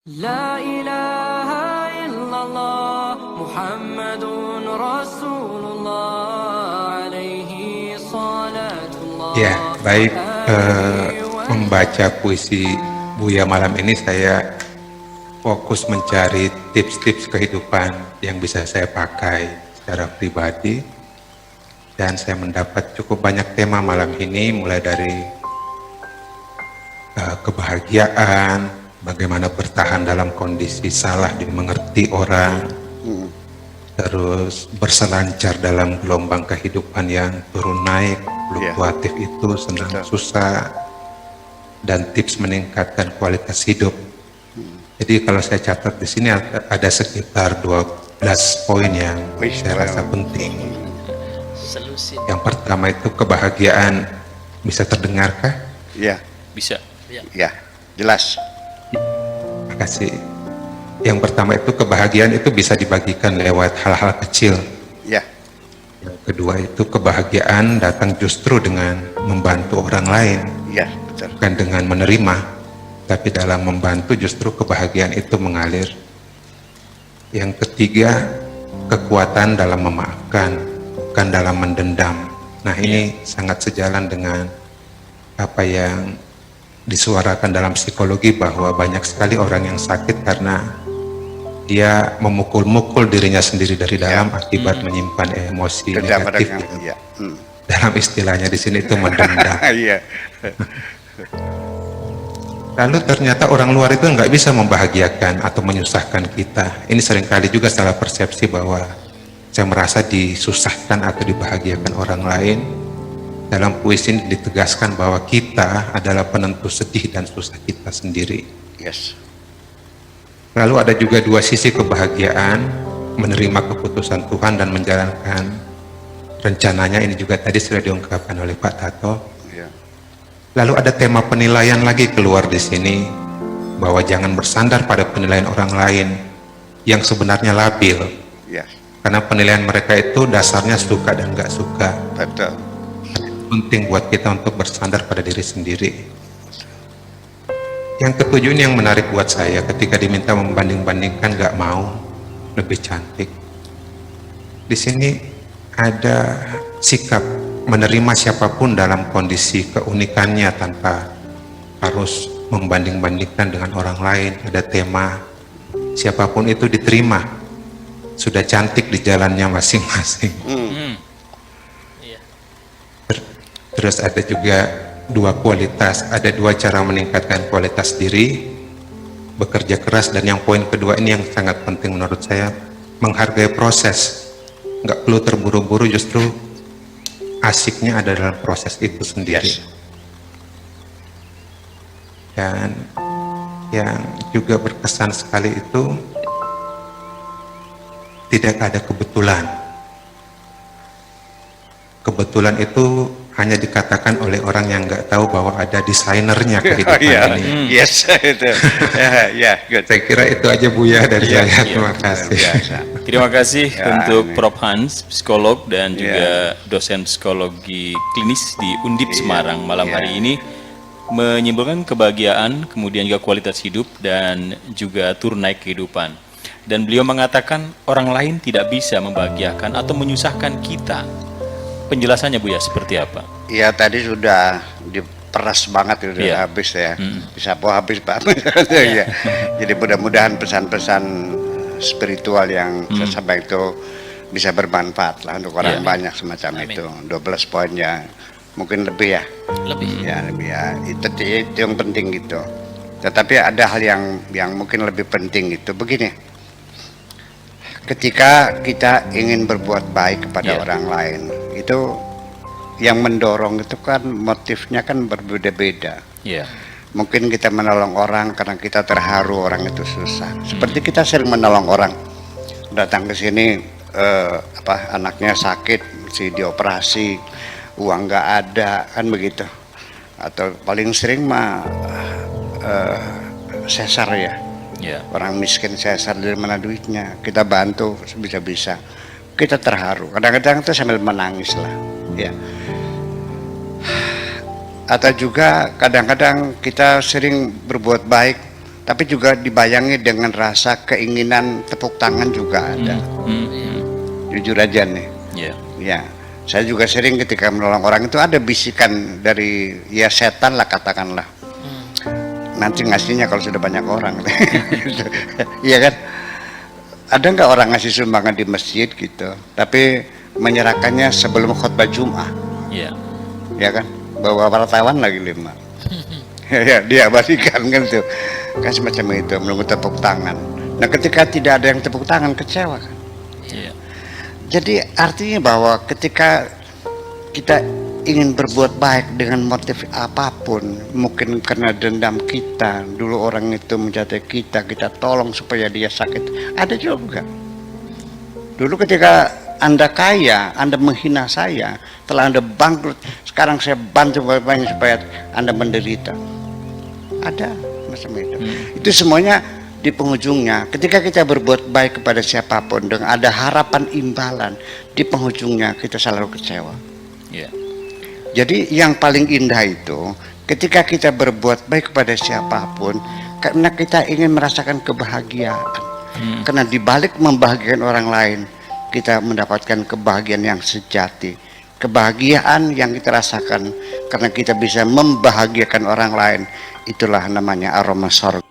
La ilaha illallah Muhammadun Rasulullah alaihi salatullah. Ya, baik. Membaca puisi Buya malam ini saya fokus mencari tips-tips kehidupan yang bisa saya pakai secara pribadi, dan saya mendapat cukup banyak tema malam ini, mulai dari kebahagiaan, bagaimana bertahan dalam kondisi salah dimengerti orang, terus berselancar dalam gelombang kehidupan yang turun naik, fluktuatif itu, senang susah, dan tips meningkatkan kualitas hidup. Jadi kalau saya catat di sini ada sekitar 12 poin yang saya rasa penting. Yang pertama itu kebahagiaan. Bisa terdengarkah? Iya. Bisa. Ya, jelas. Terima kasih. Yang pertama itu kebahagiaan itu bisa dibagikan lewat hal-hal kecil. Ya. Yang kedua itu kebahagiaan datang justru dengan membantu orang lain. Ya, betul. Bukan dengan menerima, tapi dalam membantu justru kebahagiaan itu mengalir. Yang ketiga, kekuatan dalam memaafkan, bukan dalam mendendam. Nah, ini sangat sejalan dengan apa yang disuarakan dalam psikologi, bahwa banyak sekali orang yang sakit karena dia memukul-mukul dirinya sendiri dari dalam akibat menyimpan emosi negatif. Ya. Dalam istilahnya di sini itu mendendam. Iya. Lalu ternyata orang luar itu nggak bisa membahagiakan atau menyusahkan kita. Ini seringkali juga salah persepsi, bahwa saya merasa disusahkan atau dibahagiakan orang lain. Dalam puisi ini ditegaskan bahwa kita adalah penentu sedih dan susah kita sendiri. Yes. Lalu ada juga dua sisi kebahagiaan, menerima keputusan Tuhan dan menjalankan rencananya. Ini juga tadi sudah diungkapkan oleh Pak Tato. Ya. Lalu ada tema penilaian lagi keluar di sini, bahwa jangan bersandar pada penilaian orang lain yang sebenarnya labil. Ya. Karena penilaian mereka itu dasarnya suka dan nggak suka. Betul. Penting buat kita untuk bersandar pada diri sendiri. Yang ketujuh ini yang menarik buat saya, ketika diminta membanding-bandingkan nggak mau, lebih cantik. Di sini ada sikap menerima siapapun dalam kondisi keunikannya tanpa harus membanding-bandingkan dengan orang lain. Ada tema siapapun itu diterima, sudah cantik di jalannya masing-masing. Terus ada juga dua kualitas, ada dua cara meningkatkan kualitas diri, bekerja keras, dan yang poin kedua ini yang sangat penting menurut saya, menghargai proses. Nggak perlu terburu-buru, justru asiknya ada dalam proses itu sendiri. Yes. Dan yang juga berkesan sekali itu, tidak ada kebetulan. Kebetulan itu hanya dikatakan oleh orang yang nggak tahu bahwa ada desainernya kehidupan ini. Yes, itu. Ya, good. Saya kira itu aja Buya dari saya. Terima kasih. Biasa. Terima kasih Ya, untuk ini. Prof Hans, psikolog dan juga dosen psikologi klinis di Undip Semarang malam hari ini, menyimpulkan kebahagiaan, kemudian juga kualitas hidup, dan juga turun naik kehidupan. Dan beliau mengatakan orang lain tidak bisa membahagiakan atau menyusahkan kita. Penjelasannya Buya seperti apa? Iya, tadi sudah diperas banget, sudah Iya. habis ya. Bisa habis Pak. Ya. Jadi mudah-mudahan pesan-pesan spiritual yang saya sampaikan itu bisa bermanfaat lah untuk orang banyak semacam itu. 12 poin ya, mungkin lebih ya. Lebih. Ya, lebih ya. Itu yang penting gitu. Tetapi ada hal yang mungkin lebih penting itu begini. Ketika kita ingin berbuat baik kepada orang lain, itu yang mendorong itu kan motifnya kan berbeda-beda. Iya. Mungkin kita menolong orang karena kita terharu orang itu susah. Seperti kita sering menolong orang, datang ke sini anaknya sakit, mesti dioperasi, uang nggak ada, kan begitu. Atau paling sering mah sesar ya. Iya. Orang miskin sesar, dari mana duitnya, kita bantu bisa-bisa, kita terharu, kadang-kadang itu sambil menangis lah ya. Atau juga kadang-kadang kita sering berbuat baik tapi juga dibayangi dengan rasa keinginan tepuk tangan juga ada. Jujur aja nih. Ya. Ya, saya juga sering ketika menolong orang itu ada bisikan dari ya setan lah katakanlah. Nanti ngasihnya kalau sudah banyak orang. Iya kan? Ada nggak orang ngasih sumbangan di masjid gitu, tapi menyerahkannya sebelum khutbah Jum'ah, Ya. ya kan? Bawa wartawan lagi 5. Ya, dia balikan kan tuh, kan semacam itu, menunggu tepuk tangan. Nah, ketika tidak ada yang tepuk tangan, kecewa kan? Ya. Jadi artinya bahwa ketika kita ingin berbuat baik dengan motif apapun, mungkin karena dendam kita, dulu orang itu menjatuhi kita tolong supaya dia sakit, ada juga. Dulu ketika Anda kaya, Anda menghina saya, setelah Anda bangkrut, sekarang saya bantu banyak supaya Anda menderita. Ada macam itu. Itu semuanya di penghujungnya, ketika kita berbuat baik kepada siapapun dengan ada harapan imbalan, di penghujungnya kita selalu kecewa. Ya. Jadi yang paling indah itu ketika kita berbuat baik kepada siapapun karena kita ingin merasakan kebahagiaan. Karena dibalik membahagiakan orang lain, kita mendapatkan kebahagiaan yang sejati. Kebahagiaan yang kita rasakan karena kita bisa membahagiakan orang lain, itulah namanya aroma sorga.